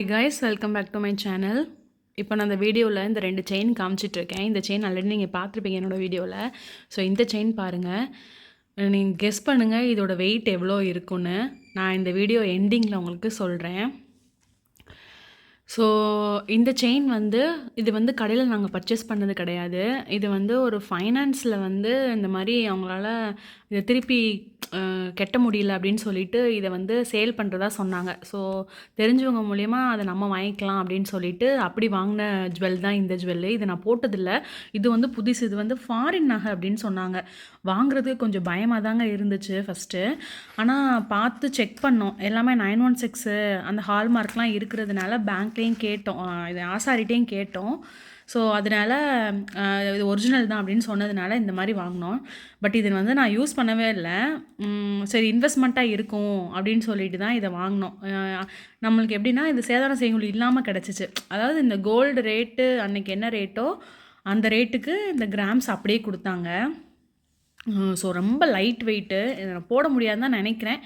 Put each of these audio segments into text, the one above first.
Hey guys, welcome back to my channel. இப்போ நான் இந்த வீடியோவில் இந்த 2 செயின் காமிச்சிட்ருக்கேன். இந்த செயின் ஆல்ரெடி நீங்கள் பார்த்துருப்பீங்க என்னோடய வீடியோவில். ஸோ இந்த செயின் பாருங்கள். நீங்கள் கெஸ் பண்ணுங்கள் இதோட வெயிட் எவ்வளோ இருக்குன்னு. நான் இந்த வீடியோ எண்டிங்கில் உங்களுக்கு சொல்கிறேன். ஸோ இந்த செயின் வந்து இது வந்து கடையில் நாங்கள் பர்ச்சேஸ் பண்ணது கிடையாது. இது வந்து ஒரு ஃபைனான்ஸில் வந்து இந்த மாதிரி அவங்களால இதை திருப்பி கெட்ட முடியல அப்படின்னு சொல்லிட்டு இதை வந்து சேல் பண்ணுறதா சொன்னாங்க. ஸோ தெரிஞ்சவங்க மூலயமா அதை நம்ம வாங்கிக்கலாம் அப்படின்னு சொல்லிட்டு அப்படி வாங்கின ஜுவல் தான் இந்த ஜுவல்லு. இதை நான் போட்டதில்லை. இது வந்து புதுசு. இது வந்து ஃபாரின் நகை அப்படின்னு சொன்னாங்க. வாங்குறதுக்கு கொஞ்சம் பயமாக தாங்க இருந்துச்சு ஃபஸ்ட்டு. ஆனால் பார்த்து செக் பண்ணோம். எல்லாமே 916 அந்த ஹால்மார்க்லாம் இருக்கிறதுனால பேங்க்லேயும் கேட்டோம், இது ஆசாரிட்டையும் கேட்டோம். ஸோ அதனால் இது ஒரிஜினல் தான் அப்படின்னு சொன்னதுனால இந்த மாதிரி வாங்கினோம். பட் இது வந்து நான் யூஸ் பண்ணவே இல்லை. சரி இன்வெஸ்ட்மெண்ட்டாக இருக்கும் அப்படின்னு சொல்லிட்டு தான் இதை வாங்கினோம். நம்மளுக்கு எப்படின்னா இது சேதாரம் செய்கூலி இல்லாமல் கிடச்சிச்சு. அதாவது இந்த கோல்டு ரேட்டு அன்றைக்கி என்ன ரேட்டோ அந்த ரேட்டுக்கு இந்த கிராம்ஸ் அப்படியே கொடுத்தாங்க. ஸோ ரொம்ப லைட் வெயிட்டு, இதை நான் போட முடியாதுன்னு தான் நினைக்கிறேன்.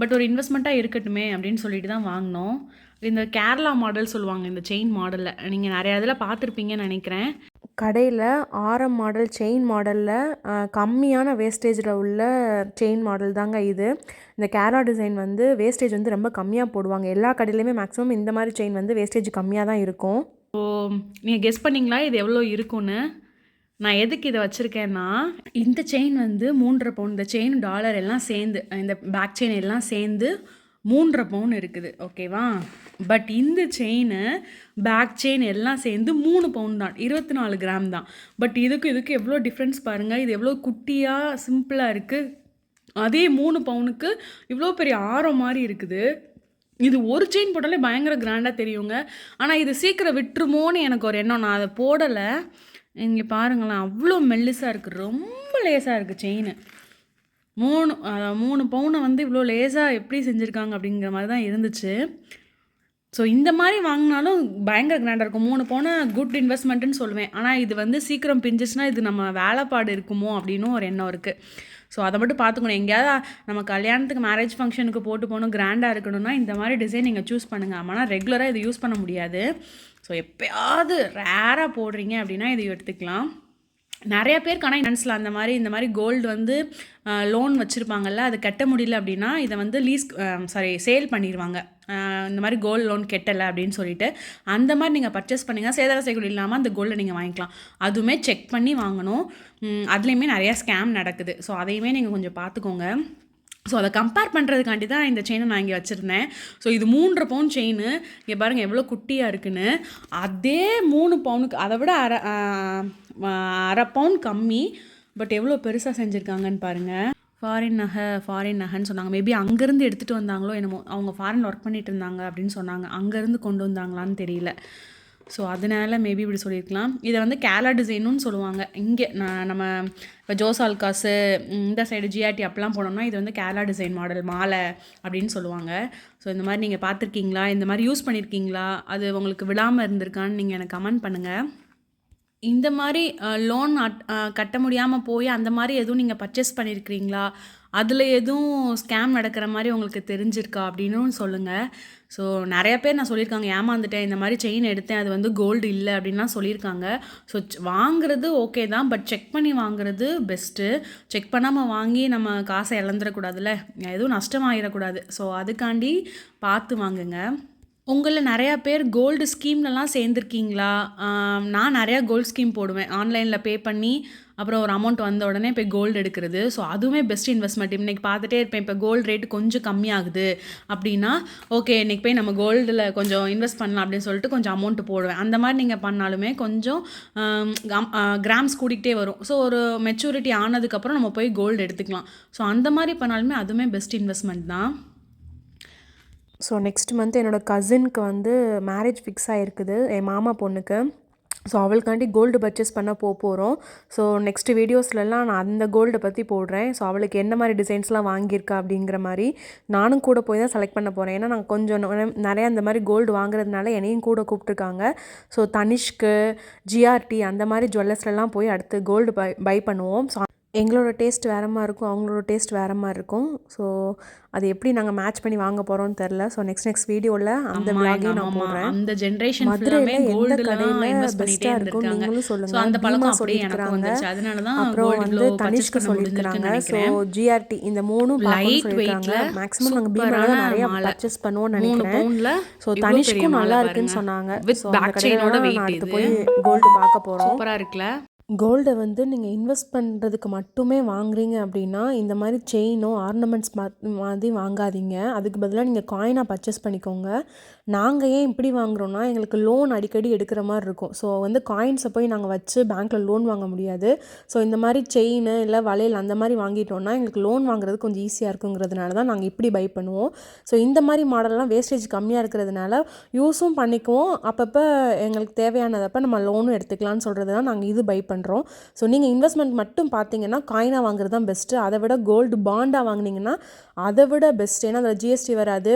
பட் ஒரு இன்வெஸ்ட்மெண்ட்டாக இருக்கட்டுமே அப்படின்னு சொல்லிட்டு தான் வாங்கினோம். இந்த கேரளா மாடல் சொல்லுவாங்க இந்த செயின் மாடலில். நீங்கள் நிறையா இதில் பார்த்துருப்பீங்கன்னு நினைக்கிறேன். கடையில் ஆரம் மாடல் செயின் மாடலில் கம்மியான வேஸ்டேஜில் உள்ள செயின் மாடல் தாங்க இது. இந்த கேரளா டிசைன் வந்து வேஸ்டேஜ் வந்து ரொம்ப கம்மியாக போடுவாங்க. எல்லா கடையிலையுமே மேக்ஸிமம் இந்த மாதிரி செயின் வந்து வேஸ்டேஜ் கம்மியாக தான் இருக்கும். ஸோ நீங்கள் கெஸ் பண்ணிங்களா இது எவ்வளோ இருக்குன்னு? நான் எதுக்கு இதை வச்சுருக்கேன்னா, இந்த செயின் வந்து 3.5 பவுன். இந்த செயின் டாலர் எல்லாம் சேர்ந்து, இந்த பேக் செயின் எல்லாம் சேர்ந்து 3.5 பவுன் இருக்குது. ஓகேவா? பட் இந்த செயின் பேக் செயின் எல்லாம் சேர்ந்து 3 பவுன் தான், 24 கிராம் தான். பட் இதுக்கு எவ்வளோ டிஃப்ரென்ஸ் பாருங்கள். இது எவ்வளோ குட்டியாக சிம்பிளாக இருக்குது. அதே 3 பவுனுக்கு இவ்வளோ பெரிய ஆரம் மாதிரி இருக்குது. இது ஒரு செயின் போட்டாலே பயங்கர கிராண்டாக தெரியுங்க. ஆனால் இது சீக்கிரம் விட்டுருமோன்னு எனக்கு ஒரு எண்ணம். நான் அதை போடலை. இங்கே பாருங்களேன், அவ்வளோ மெல்லிஸாக இருக்குது. ரொம்ப லேஸாக இருக்குது செயின். 3 பவுனை வந்து இவ்வளோ லேஸாக எப்படி செஞ்சுருக்காங்க அப்படிங்கிற மாதிரி தான் இருந்துச்சு. ஸோ இந்த மாதிரி வாங்கினாலும் பயங்கர கிராண்டாக இருக்கும். 3 பவுனை குட் இன்வெஸ்ட்மெண்ட்டுன்னு சொல்லுவேன். ஆனால் இது வந்து சீக்கிரம் பிஞ்சிச்சுன்னா இது நம்ம வேலைப்பாடு இருக்குமோ அப்படின்னு ஒரு எண்ணம் இருக்குது. ஸோ அதை மட்டும் பார்த்துக்கணும். எங்கேயாவது நம்ம கல்யாணத்துக்கு மேரேஜ் ஃபங்க்ஷனுக்கு போட்டு போகணும், கிராண்டாக இருக்கணும்னா இந்த மாதிரி டிசைன் நீங்கள் சூஸ் பண்ணுங்கள். ஆனால் ரெகுலராக இது யூஸ் பண்ண முடியாது. ஸோ எப்போயாவது ரேராக போடுறீங்க அப்படின்னா இதை எடுத்துக்கலாம். நிறைய பேருக்கு ஆனால் ஃபைனான்ஸில் இந்த மாதிரி கோல்டு வந்து லோன் வச்சுருப்பாங்கல்ல, அது கட்ட முடியல அப்படின்னா இதை வந்து சேல் பண்ணிடுவாங்க. இந்த மாதிரி கோல்டு லோன் கெட்டலை அப்படின்னு சொல்லிட்டு அந்த மாதிரி நீங்கள் பர்ச்சேஸ் பண்ணிங்கன்னா சேதார செய்கூலி இல்லாமல் அந்த கோல்டை நீங்கள் வாங்கிக்கலாம். அதுவுமே செக் பண்ணி வாங்கணும். அதுலேயுமே நிறையா ஸ்கேம் நடக்குது. ஸோ அதையுமே நீங்கள் கொஞ்சம் பார்த்துக்கோங்க. ஸோ அதை கம்பேர் பண்ணுறதுக்காண்டி தான் இந்த செயினை நான் இங்கே வச்சுருந்தேன். ஸோ இது 3.5 பவுன் செயின். இங்கே பாருங்கள் எவ்வளோ குட்டியாக இருக்குன்னு. அதே 3 பவுனுக்கு அதை விட அரை பவுன் கம்மி. பட் எவ்வளோ பெருசாக செஞ்சுருக்காங்கன்னு பாருங்கள். ஃபாரின் நகைன்னு சொன்னாங்க. மேபி அங்கேருந்து எடுத்துகிட்டு வந்தாங்களோ என்னமோ. அவங்க ஃபாரின் ஒர்க் பண்ணிகிட்டு இருந்தாங்க அப்படின்னு சொன்னாங்க. அங்கேருந்து கொண்டு வந்தாங்களான்னு தெரியல. ஸோ அதனால் மேபி இப்படி சொல்லியிருக்கலாம். இதை வந்து கேரளா டிசைனுன்னு சொல்லுவாங்க. இங்கே நம்ம இப்போ ஜோசால்காஸு இந்த சைடு ஜிஆர்டி அப்பெல்லாம் போனோம்னா இது வந்து கேரளா டிசைன் மாடல் மாலை அப்படின்னு சொல்லுவாங்க. ஸோ இந்த மாதிரி நீங்கள் பார்த்துருக்கீங்களா? இந்த மாதிரி யூஸ் பண்ணியிருக்கீங்களா? அது உங்களுக்கு விழாமல் இருந்திருக்கான்னு நீங்கள் எனக்கு கமெண்ட் பண்ணுங்கள். இந்த மாதிரி லோன் கட்ட முடியாமல் போய் அந்த மாதிரி எதுவும் நீங்கள் பர்ச்சேஸ் பண்ணியிருக்கிறீங்களா? அதில் எதுவும் ஸ்கேம் நடக்கிற மாதிரி உங்களுக்கு தெரிஞ்சிருக்கா அப்படின்னு சொல்லுங்கள். ஸோ நிறைய பேர் நான் சொல்லியிருக்காங்க, ஏமாந்துட்டேன், இந்த மாதிரி செயின் எடுத்தேன், அது வந்து கோல்டு இல்லை அப்படின்லாம் சொல்லியிருக்காங்க. ஸோ வாங்குறது ஓகே தான், பட் செக் பண்ணி வாங்குறது பெஸ்ட்டு. செக் பண்ணாமல் வாங்கி நம்ம காசை இழந்துடக்கூடாதுல்ல, எதுவும் நஷ்டமாகிடக்கூடாது. ஸோ அதுக்காண்டி பார்த்து வாங்குங்க. உங்களில் நிறையா பேர் கோல்டு ஸ்கீம்லலாம் சேர்ந்துருக்கீங்களா? நான் நிறையா கோல்டு ஸ்கீம் போடுவேன். ஆன்லைனில் பே பண்ணி அப்புறம் ஒரு அமௌண்ட் வந்த உடனே போய் கோல்டு எடுக்கிறது. ஸோ அதுவுமே பெஸ்ட் இன்வெஸ்ட்மெண்ட். இன்றைக்கி பார்த்துட்டே இருப்பேன், இப்போ கோல்டு ரேட்டு கொஞ்சம் கம்மியாகுது அப்படின்னா ஓகே இன்றைக்கி போய் நம்ம கோல்டில் கொஞ்சம் இன்வெஸ்ட் பண்ணலாம் அப்படின்னு சொல்லிட்டு கொஞ்சம் அமௌண்ட்டு போடுவேன். அந்த மாதிரி நீங்கள் பண்ணாலுமே கொஞ்சம் கிராம்ஸ் கூட்டிகிட்டே வரும். ஸோ ஒரு மெச்சூரிட்டி ஆனதுக்கப்புறம் நம்ம போய் கோல்டு எடுத்துக்கலாம். ஸோ அந்த மாதிரி பண்ணாலுமே அதுவுமே பெஸ்ட் இன்வெஸ்ட்மெண்ட் தான். ஸோ நெக்ஸ்ட் மந்த் என்னோடய கசினுக்கு வந்து மேரேஜ் ஃபிக்ஸ் ஆகிருக்குது, என் மாமா பொண்ணுக்கு. ஸோ அவளுக்காண்டி கோல்டு பர்ச்சேஸ் பண்ண போகிறோம். ஸோ நெக்ஸ்ட் வீடியோஸ்லலாம் நான் அந்த கோல்டை பற்றி போடுறேன். ஸோ அவளுக்கு என்ன மாதிரி டிசைன்ஸ்லாம் வாங்கியிருக்கா அப்படிங்கிற மாதிரி நானும் கூட போய் தான் செலக்ட் பண்ண போகிறேன். ஏன்னா நான் கொஞ்சம் நிறையா அந்த மாதிரி கோல்டு வாங்குறதுனால என்னையும் கூட கூப்பிட்ருக்காங்க. ஸோ தனிஷ்க்கு, ஜிஆர்டி அந்த மாதிரி ஜுவல்லர்ஸ்லாம் போய் அடுத்து கோல்டு பை பண்ணுவோம். ஸோ எங்களோட டேஸ்ட் வேற மாதிரி இருக்கும், அவங்களோட டேஸ்ட் வேற மாதிரி இருக்கும். ஸோ அது எப்படி நாங்கள் மேட்ச் பண்ணி வாங்க போகிறோம்னு தெரில. ஸோ நெக்ஸ்ட் வீடியோவில் அந்த ஆமா, எங்க விளாகையும் நான் அம்மா போடுறேன். அந்த ஜென்ரேஷன் ஃபுல்லாமே மதுரையில் எந்த கோல்டுல தான் கடையில் இன்வெஸ்ட் பண்ணிட்டே பெஸ்ட்டாக இருக்கும் இருந்திருக்காங்க. நீங்களும் ஸோ சொல்லுங்கள். அந்த பீமா பழக்கம் அப்படியே எனக்கும் சொல்லியிருக்கிறாங்க, வந்துருச்சு. அதனால தான் அப்புறம் கோல்டு வந்து இவ்வளோ பர்ச்சேஸ் தனிஷ்க்கு பண்ண முடிஞ்சிருக்குன்னு சொல்லியிருக்கிறாங்க. ஸோ நினைக்கிறேன். ஜிஆர்டி இந்த 3ம் பார்க்கணும்னு லைட் சொல்லியிருக்காங்க. வெயிட்ல மேக்ஸிமம் நாங்கள் பீமாவில் சூப்பரான தான் நிறையா மாலை, பர்ச்சேஸ் பண்ணுவோம்னு 3 நினைக்கிறேன். பவுண்ட்ல ஸோ இவ்வளோ பெரிய தனிஷ்க்கும் மாலை நல்லா பாருங்க, இருக்குன்னு சொன்னாங்க. வித் ஸோ அந்த பேக் கடையில் செயினோட தான் நான் வெயிட். அடுத்து இது போய் கோல்டு பார்க்க போகிறோம். சூப்பரா இருக்குல்ல. கோல்டை வந்து நீங்கள் இன்வெஸ்ட் பண்ணுறதுக்கு மட்டுமே வாங்குறீங்க அப்படின்னா இந்த மாதிரி செயினோ ஆர்னமெண்ட்ஸ் மாதிரி வாங்காதீங்க. அதுக்கு பதிலாக நீங்கள் காயினாக பர்ச்சேஸ் பண்ணிக்கோங்க. நாங்கள் ஏன் இப்படி வாங்குறோன்னா, எங்களுக்கு லோன் அடிக்கடி எடுக்கிற மாதிரி இருக்கும். ஸோ வந்து காயின்ஸை போய் நாங்கள் வச்சு பேங்க்கில் லோன் வாங்க முடியாது. ஸோ இந்த மாதிரி செயின் இல்லை வளையல் அந்த மாதிரி வாங்கிட்டோன்னா எங்களுக்கு லோன் வாங்குறது கொஞ்சம் ஈஸியாக இருக்குங்கிறதுனால தான் நாங்கள் இப்படி பை பண்ணுவோம். ஸோ இந்த மாதிரி மாடல்லாம் வேஸ்டேஜ் கம்மியாக இருக்கிறதுனால யூஸும் பண்ணிக்குவோம். அப்பப்போ எங்களுக்கு தேவையானதப்போ நம்ம லோனும் எடுத்துக்கலாம்னு சொல்கிறது தான் நாங்கள் இது பை பண்ணுறோம். ஸோ நீங்கள் இன்வெஸ்ட்மெண்ட் மட்டும் பார்த்தீங்கன்னா காயினாக வாங்குறது தான் பெஸ்ட்டு. அதை விட கோல்டு பாண்டாக வாங்கினீங்கன்னா அதை விட பெஸ்ட். ஏன்னா அதில் ஜிஎஸ்டி வராது.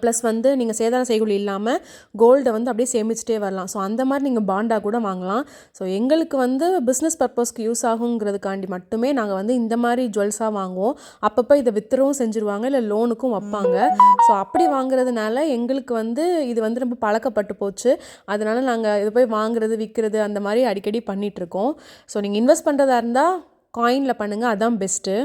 ப்ளஸ் வந்து நீங்கள் சேதார செய்கூலி இல்லாமல் கோல்டை வந்து அப்படியே சேமிச்சிட்டே வரலாம். ஸோ அந்த மாதிரி நீங்கள் பாண்டாக கூட வாங்கலாம். ஸோ எங்களுக்கு வந்து பிஸ்னஸ் பர்பஸ்க்கு யூஸ் ஆகுங்கிறதுக்காண்டி மட்டுமே நாங்கள் வந்து இந்த மாதிரி ஜுவல்ஸாக வாங்குவோம். அப்பப்போ இதை வித்துறவும் செஞ்சுருவாங்க, இல்லை லோனுக்கும் வைப்பாங்க. ஸோ அப்படி வாங்குறதுனால எங்களுக்கு வந்து இது வந்து ரொம்ப பழக்கப்பட்டு போச்சு. அதனால நாங்கள் இதை போய் வாங்குறது விற்கிறது அந்த மாதிரி அடிக்கடி பண்ணிகிட்ருக்கோம். ஸோ நீங்கள் இன்வெஸ்ட் பண்ணுறதா இருந்தால் காயினில் பண்ணுங்கள், அதுதான் பெஸ்ட்டு.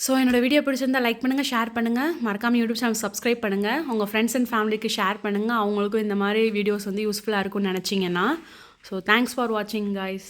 ஸோ என்னோட வீடியோ பிடிச்சிருந்தா லைக் பண்ணுங்கள், ஷேர் பண்ணுங்கள், மறக்காமல் யூடியூப் சேனல் சப்ஸ்கிரைப் பண்ணுங்கள். உங்கள் ஃப்ரெண்ட்ஸ் அண்ட் ஃபேமிலிக்கு ஷேர் பண்ணுங்கள். அவங்களுக்கும் இந்த மாதிரி வீடியோஸ் வந்து யூஸ்ஃபுல்லாக இருக்கும்னு நினச்சிங்கன்னா. ஸோ தேங்க்ஸ் ஃபார் வாட்சிங் கைஸ்.